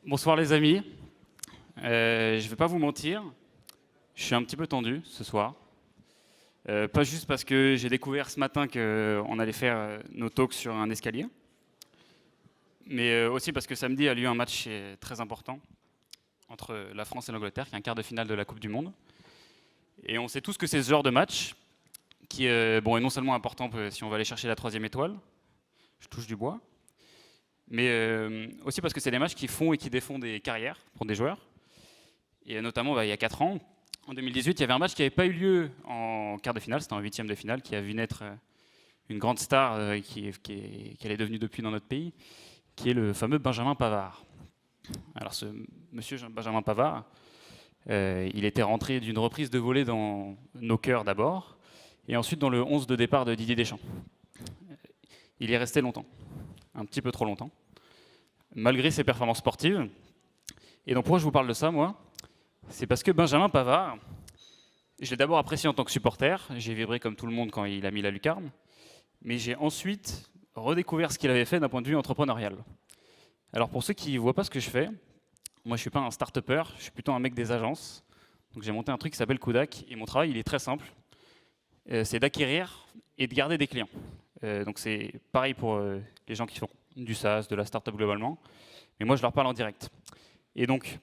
Bonsoir les amis. Je ne vais pas vous mentir, je suis un petit peu tendu ce soir. Pas juste parce que j'ai découvert ce matin qu'on allait faire nos talks sur un escalier, mais aussi parce que samedi a lieu un match très important entre la France et l'Angleterre, qui est un quart de finale de la Coupe du Monde. Et on sait tous que c'est ce genre de match qui est non seulement important si on va aller chercher la troisième étoile, je touche du bois, mais aussi parce que c'est des matchs qui font et qui défont des carrières pour des joueurs. Et notamment, il y a 4 ans, en 2018, il y avait un match qui n'avait pas eu lieu en quart de finale, c'était en huitième de finale, qui a vu naître une grande star qu'elle est devenue depuis dans notre pays, qui est le fameux Benjamin Pavard. Alors ce monsieur Benjamin Pavard, il était rentré d'une reprise de volée dans nos cœurs d'abord, et ensuite dans le 11 de départ de Didier Deschamps. Il y est resté longtemps, un petit peu trop longtemps, malgré ses performances sportives. Et donc pourquoi je vous parle de ça, moi ? C'est parce que Benjamin Pavard, je l'ai d'abord apprécié en tant que supporter, j'ai vibré comme tout le monde quand il a mis la lucarne, mais j'ai ensuite redécouvert ce qu'il avait fait d'un point de vue entrepreneurial. Alors pour ceux qui ne voient pas ce que je fais, moi je ne suis pas un start-upper, je suis plutôt un mec des agences. Donc j'ai monté un truc qui s'appelle Kudak, et mon travail il est très simple, c'est d'acquérir et de garder des clients. Donc c'est pareil pour les gens qui font du SaaS, de la startup globalement, mais moi je leur parle en direct. Et donc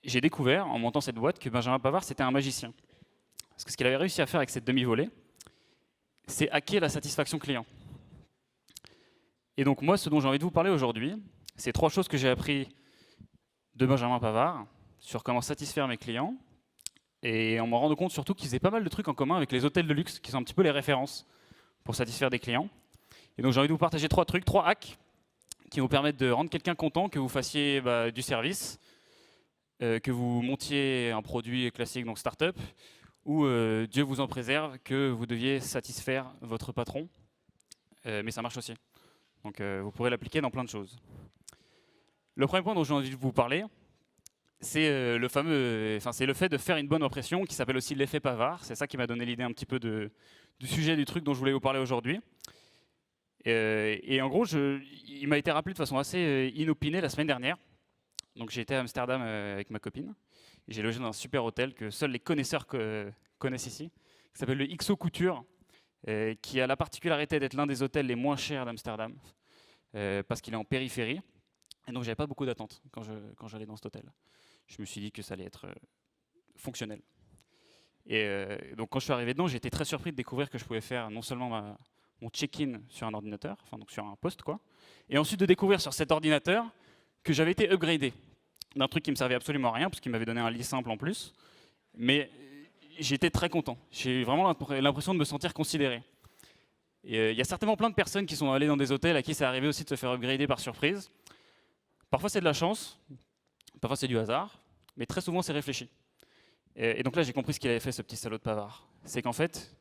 j'ai découvert, en montant cette boîte, que Benjamin Pavard, c'était un magicien. Parce que ce qu'il avait réussi à faire avec cette demi-volée, c'est hacker la satisfaction client. Et donc moi, ce dont j'ai envie de vous parler aujourd'hui, c'est 3 choses que j'ai appris de Benjamin Pavard sur comment satisfaire mes clients, et en me rendant compte surtout qu'ils faisaient pas mal de trucs en commun avec les hôtels de luxe, qui sont un petit peu les références pour satisfaire des clients. Et donc j'ai envie de vous partager 3 trucs, 3 hacks, qui vous permettent de rendre quelqu'un content, que vous fassiez du service, que vous montiez un produit classique, donc start-up, ou Dieu vous en préserve, que vous deviez satisfaire votre patron, mais ça marche aussi. Donc vous pourrez l'appliquer dans plein de choses. Le premier point dont j'ai envie de vous parler, c'est le fait de faire une bonne impression, qui s'appelle aussi l'effet Pavard. C'est ça qui m'a donné l'idée un petit peu du sujet du truc dont je voulais vous parler aujourd'hui. Et en gros, il m'a été rappelé de façon assez inopinée la semaine dernière. Donc j'ai été à Amsterdam avec ma copine. J'ai logé dans un super hôtel que seuls les connaisseurs connaissent ici, qui s'appelle le XO Couture, qui a la particularité d'être l'un des hôtels les moins chers d'Amsterdam, parce qu'il est en périphérie. Et donc j'avais pas beaucoup d'attentes quand j'allais dans cet hôtel. Je me suis dit que ça allait être fonctionnel. Et donc quand je suis arrivé dedans, j'ai été très surpris de découvrir que je pouvais faire non seulement mon check-in sur un ordinateur, enfin donc sur un poste quoi, et ensuite de découvrir sur cet ordinateur que j'avais été upgradé d'un truc qui me servait absolument à rien, parce qu'il m'avait donné un lit simple en plus, mais j'étais très content. J'ai vraiment l'impression de me sentir considéré. Et il y a certainement plein de personnes qui sont allées dans des hôtels à qui c'est arrivé aussi de se faire upgrader par surprise. Parfois c'est de la chance, parfois c'est du hasard, mais très souvent c'est réfléchi. Et donc là j'ai compris ce qu'il avait fait, ce petit salaud de Pavard. C'est qu'en fait,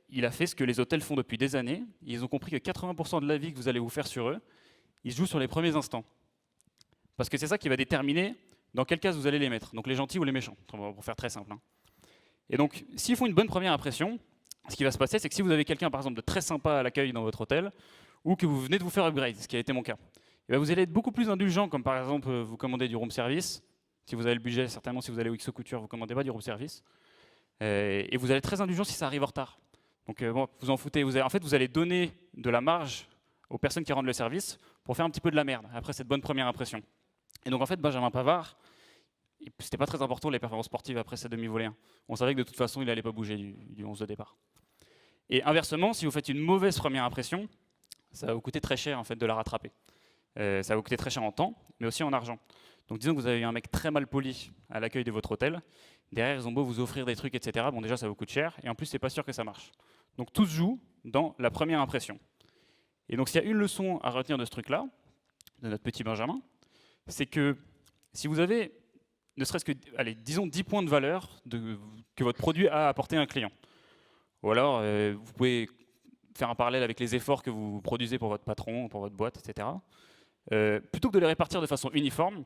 il a fait ce que les hôtels font depuis des années. Ils ont compris que 80% de l'avis que vous allez vous faire sur eux, ils se jouent sur les premiers instants. Parce que c'est ça qui va déterminer dans quelle case vous allez les mettre. Donc les gentils ou les méchants, pour faire très simple. Et donc, s'ils font une bonne première impression, ce qui va se passer, c'est que si vous avez quelqu'un, par exemple, de très sympa à l'accueil dans votre hôtel, ou que vous venez de vous faire upgrade, ce qui a été mon cas, et bien vous allez être beaucoup plus indulgent, comme par exemple, vous commandez du room service. Si vous avez le budget, certainement, si vous allez au XO Couture, vous ne commandez pas du room service. Et vous allez être très indulgent si ça arrive en retard. Donc, vous en foutez. En fait, vous allez donner de la marge aux personnes qui rendent le service pour faire un petit peu de la merde après cette bonne première impression. Et donc en fait, Benjamin Pavard, c'était pas très important les performances sportives après cette demi-volée. On savait que de toute façon, il n'allait pas bouger du 11 de départ. Et inversement, si vous faites une mauvaise première impression, ça va vous coûter très cher en fait de la rattraper. Ça va vous coûter très cher en temps, mais aussi en argent. Donc disons que vous avez eu un mec très mal poli à l'accueil de votre hôtel. Derrière, ils ont beau vous offrir des trucs, etc. Bon, déjà, ça vous coûte cher, et en plus, c'est pas sûr que ça marche. Donc tout se joue dans la première impression. Et donc s'il y a une leçon à retenir de ce truc-là, de notre petit Benjamin, c'est que si vous avez, ne serait-ce que, allez, disons 10 points de valeur que votre produit a apporté à un client, ou alors vous pouvez faire un parallèle avec les efforts que vous produisez pour votre patron, pour votre boîte, etc., plutôt que de les répartir de façon uniforme,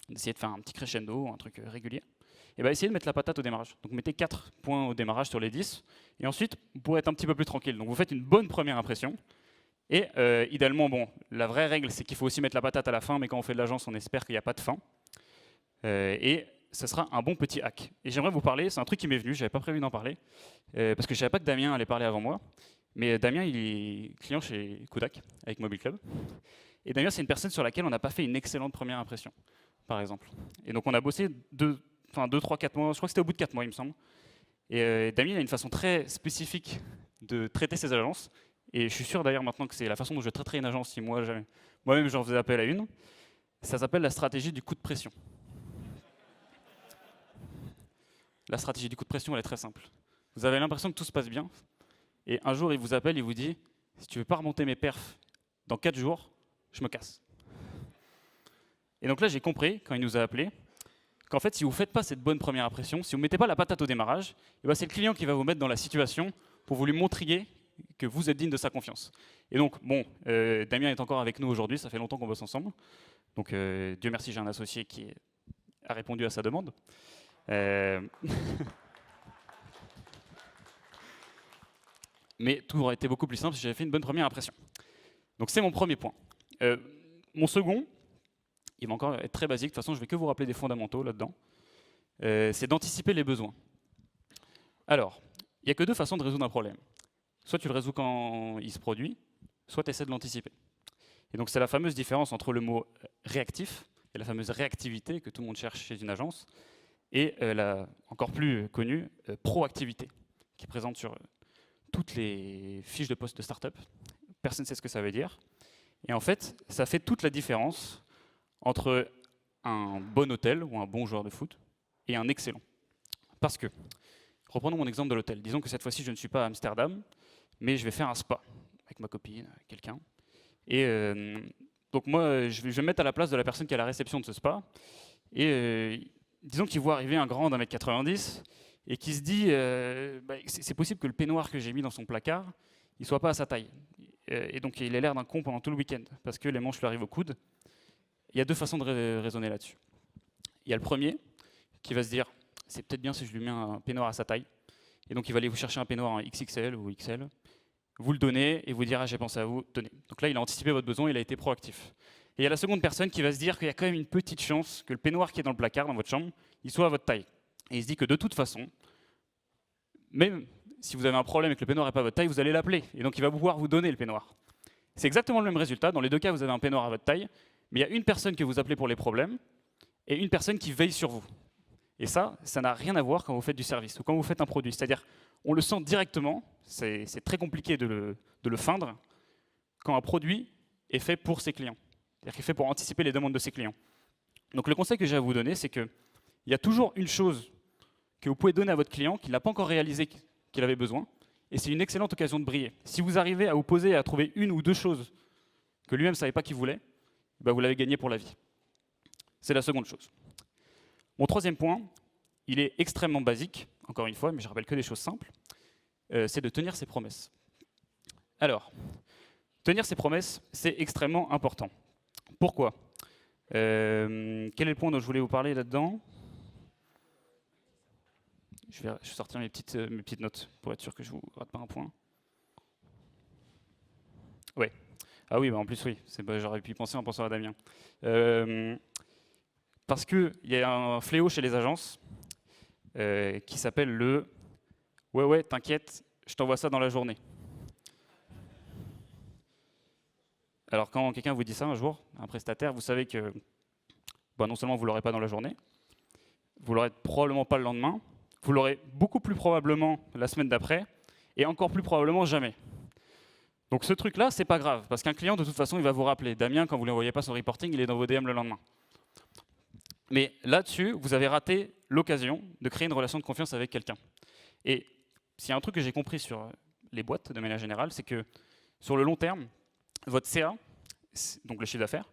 d'essayer de faire un petit crescendo, un truc régulier, et bien essayez de mettre la patate au démarrage. Donc mettez 4 points au démarrage sur les 10, et ensuite vous pourrez être un petit peu plus tranquille. Donc vous faites une bonne première impression, Et idéalement, bon, la vraie règle, c'est qu'il faut aussi mettre la patate à la fin, mais quand on fait de l'agence, on espère qu'il n'y a pas de fin. Et ce sera un bon petit hack. Et j'aimerais vous parler, c'est un truc qui m'est venu, je n'avais pas prévu d'en parler, parce que je ne savais pas que Damien allait parler avant moi. Mais Damien, il est client chez Kodak, avec Mobile Club. Et Damien, c'est une personne sur laquelle on n'a pas fait une excellente première impression, par exemple. Et donc on a bossé 2, 3, 4 mois, je crois que c'était au bout de 4 mois, il me semble. Et Damien a une façon très spécifique de traiter ses agences. Et je suis sûr d'ailleurs maintenant que c'est la façon dont je traiterai une agence si moi-même j'en faisais appel à une. Ça s'appelle la stratégie du coup de pression. La stratégie du coup de pression, elle est très simple. Vous avez l'impression que tout se passe bien, et un jour il vous appelle, il vous dit « Si tu veux pas remonter mes perfs dans 4 jours, je me casse ». Et donc là j'ai compris, quand il nous a appelé, qu'en fait si vous ne faites pas cette bonne première impression, si vous ne mettez pas la patate au démarrage, eh ben, c'est le client qui va vous mettre dans la situation pour vous lui montrer que vous êtes digne de sa confiance. Et donc, bon, Damien est encore avec nous aujourd'hui, ça fait longtemps qu'on bosse ensemble. Donc, Dieu merci, j'ai un associé qui a répondu à sa demande. Mais tout aurait été beaucoup plus simple si j'avais fait une bonne première impression. Donc, c'est mon premier point. Mon second, il va encore être très basique, de toute façon, je ne vais que vous rappeler des fondamentaux là-dedans. C'est d'anticiper les besoins. Alors, il n'y a que 2 façons de résoudre un problème. Soit tu le résous quand il se produit, soit tu essaies de l'anticiper. Et donc c'est la fameuse différence entre le mot réactif et la fameuse réactivité que tout le monde cherche chez une agence, et la encore plus connue proactivité, qui est présente sur toutes les fiches de poste de start-up. Personne ne sait ce que ça veut dire. Et en fait, ça fait toute la différence entre un bon hôtel ou un bon joueur de foot et un excellent. Parce que, reprenons mon exemple de l'hôtel. Disons que cette fois-ci, je ne suis pas à Amsterdam, mais je vais faire un spa avec ma copine, avec quelqu'un. Et donc moi, je vais me mettre à la place de la personne qui est à la réception de ce spa. Et disons qu'il voit arriver un grand d'1 m 90 et qui se dit c'est possible que le peignoir que j'ai mis dans son placard, il ne soit pas à sa taille. Et donc il a l'air d'un con pendant tout le week-end, parce que les manches lui arrivent au coude. Il y a 2 façons de raisonner là-dessus. Il y a le premier, qui va se dire, c'est peut-être bien si je lui mets un peignoir à sa taille. Et donc il va aller vous chercher un peignoir en XXL ou XL, vous le donnez et vous dire, ah, j'ai pensé à vous, tenez. Donc là, il a anticipé votre besoin, il a été proactif. Et il y a la seconde personne qui va se dire qu'il y a quand même une petite chance que le peignoir qui est dans le placard, dans votre chambre, il soit à votre taille. Et il se dit que de toute façon, même si vous avez un problème et que le peignoir n'est pas à votre taille, vous allez l'appeler. Et donc il va pouvoir vous donner le peignoir. C'est exactement le même résultat. Dans les 2 cas, vous avez un peignoir à votre taille, mais il y a une personne que vous appelez pour les problèmes et une personne qui veille sur vous. Et ça n'a rien à voir quand vous faites du service ou quand vous faites un produit. C'est-à-dire, on le sent directement, c'est très compliqué de le feindre, quand un produit est fait pour ses clients. C'est-à-dire qu'il est fait pour anticiper les demandes de ses clients. Donc le conseil que j'ai à vous donner, c'est qu'il y a toujours une chose que vous pouvez donner à votre client qu'il n'a pas encore réalisé qu'il avait besoin, et c'est une excellente occasion de briller. Si vous arrivez à vous poser et à trouver 1 ou 2 choses que lui-même ne savait pas qu'il voulait, ben vous l'avez gagné pour la vie. C'est la seconde chose. Mon troisième point, il est extrêmement basique, encore une fois, mais je rappelle que des choses simples, c'est de tenir ses promesses. Alors, tenir ses promesses, c'est extrêmement important. Pourquoi ? Quel est le point dont je voulais vous parler là-dedans ? Je vais sortir mes petites notes pour être sûr que je ne vous rate pas un point. Ouais. Ah oui, bah en plus oui, j'aurais pu y penser en pensant à Damien. Parce qu'il y a un fléau chez les agences qui s'appelle le « ouais, t'inquiète, je t'envoie ça dans la journée ». Alors quand quelqu'un vous dit ça un jour, un prestataire, vous savez que non seulement vous ne l'aurez pas dans la journée, vous ne l'aurez probablement pas le lendemain, vous l'aurez beaucoup plus probablement la semaine d'après, et encore plus probablement jamais. Donc ce truc-là, c'est pas grave, parce qu'un client, de toute façon, il va vous rappeler. Damien, quand vous ne lui envoyez pas son reporting, il est dans vos DM le lendemain. Mais là-dessus, vous avez raté l'occasion de créer une relation de confiance avec quelqu'un. Et s'il y a un truc que j'ai compris sur les boîtes, de manière générale, c'est que sur le long terme, votre CA, donc le chiffre d'affaires,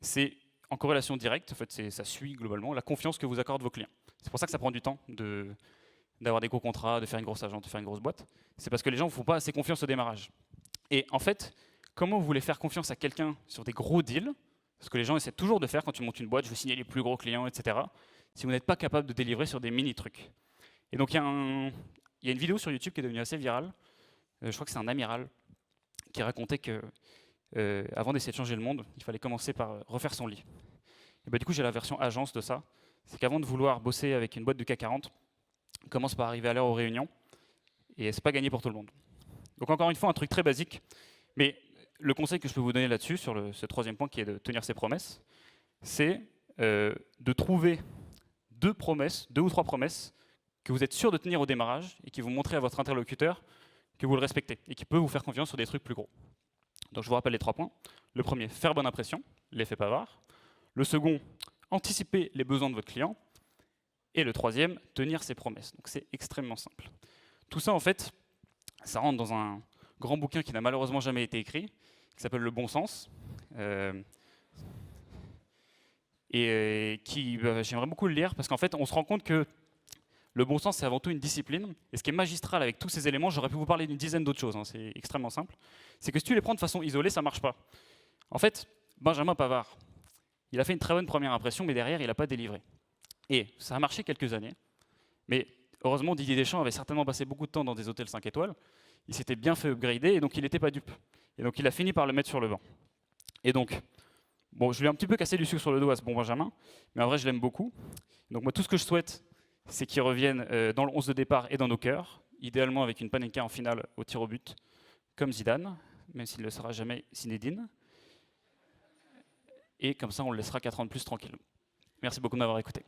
c'est en corrélation directe, en fait, ça suit globalement la confiance que vous accordent vos clients. C'est pour ça que ça prend du temps d'avoir des gros contrats, de faire une grosse agence, de faire une grosse boîte. C'est parce que les gens ne vous font pas assez confiance au démarrage. Et en fait, comment vous voulez faire confiance à quelqu'un sur des gros deals, ce que les gens essaient toujours de faire quand ils montent une boîte, je veux signer les plus gros clients, etc., si vous n'êtes pas capable de délivrer sur des mini-trucs. Et donc il y a une vidéo sur YouTube qui est devenue assez virale, je crois que c'est un amiral, qui racontait que avant d'essayer de changer le monde, il fallait commencer par refaire son lit. Et bah, du coup, j'ai la version agence de ça. C'est qu'avant de vouloir bosser avec une boîte du CAC 40, on commence par arriver à l'heure aux réunions, et c'est pas gagné pour tout le monde. Donc encore une fois, un truc très basique, mais le conseil que je peux vous donner là-dessus, sur ce troisième point qui est de tenir ses promesses, c'est de trouver deux ou trois promesses que vous êtes sûr de tenir au démarrage et qui vont montrer à votre interlocuteur que vous le respectez et qui peut vous faire confiance sur des trucs plus gros. Donc je vous rappelle les 3 points. Le premier, faire bonne impression, l'effet Pavard. Le second, anticiper les besoins de votre client. Et le troisième, tenir ses promesses. Donc c'est extrêmement simple. Tout ça, en fait, ça rentre dans un grand bouquin qui n'a malheureusement jamais été écrit, qui s'appelle Le Bon Sens. J'aimerais beaucoup le lire parce qu'en fait, on se rend compte que le bon sens, c'est avant tout une discipline. Et ce qui est magistral avec tous ces éléments, j'aurais pu vous parler d'une dizaine d'autres choses, hein, c'est extrêmement simple, c'est que si tu les prends de façon isolée, ça ne marche pas. En fait, Benjamin Pavard, il a fait une très bonne première impression, mais derrière, il n'a pas délivré. Et ça a marché quelques années, mais heureusement, Didier Deschamps avait certainement passé beaucoup de temps dans des hôtels 5 étoiles, il s'était bien fait upgrader, et donc il n'était pas dupe. Et donc il a fini par le mettre sur le banc. Et donc, bon, je lui ai un petit peu cassé du sucre sur le dos à ce bon Benjamin, mais en vrai, je l'aime beaucoup. Donc moi, tout ce que je souhaite, c'est qu'ils reviennent dans le 11 de départ et dans nos cœurs, idéalement avec une Panenka en finale au tir au but, comme Zidane, même s'il ne le sera jamais Zinedine. Et comme ça, on le laissera 4 ans de plus tranquille. Merci beaucoup de m'avoir écouté.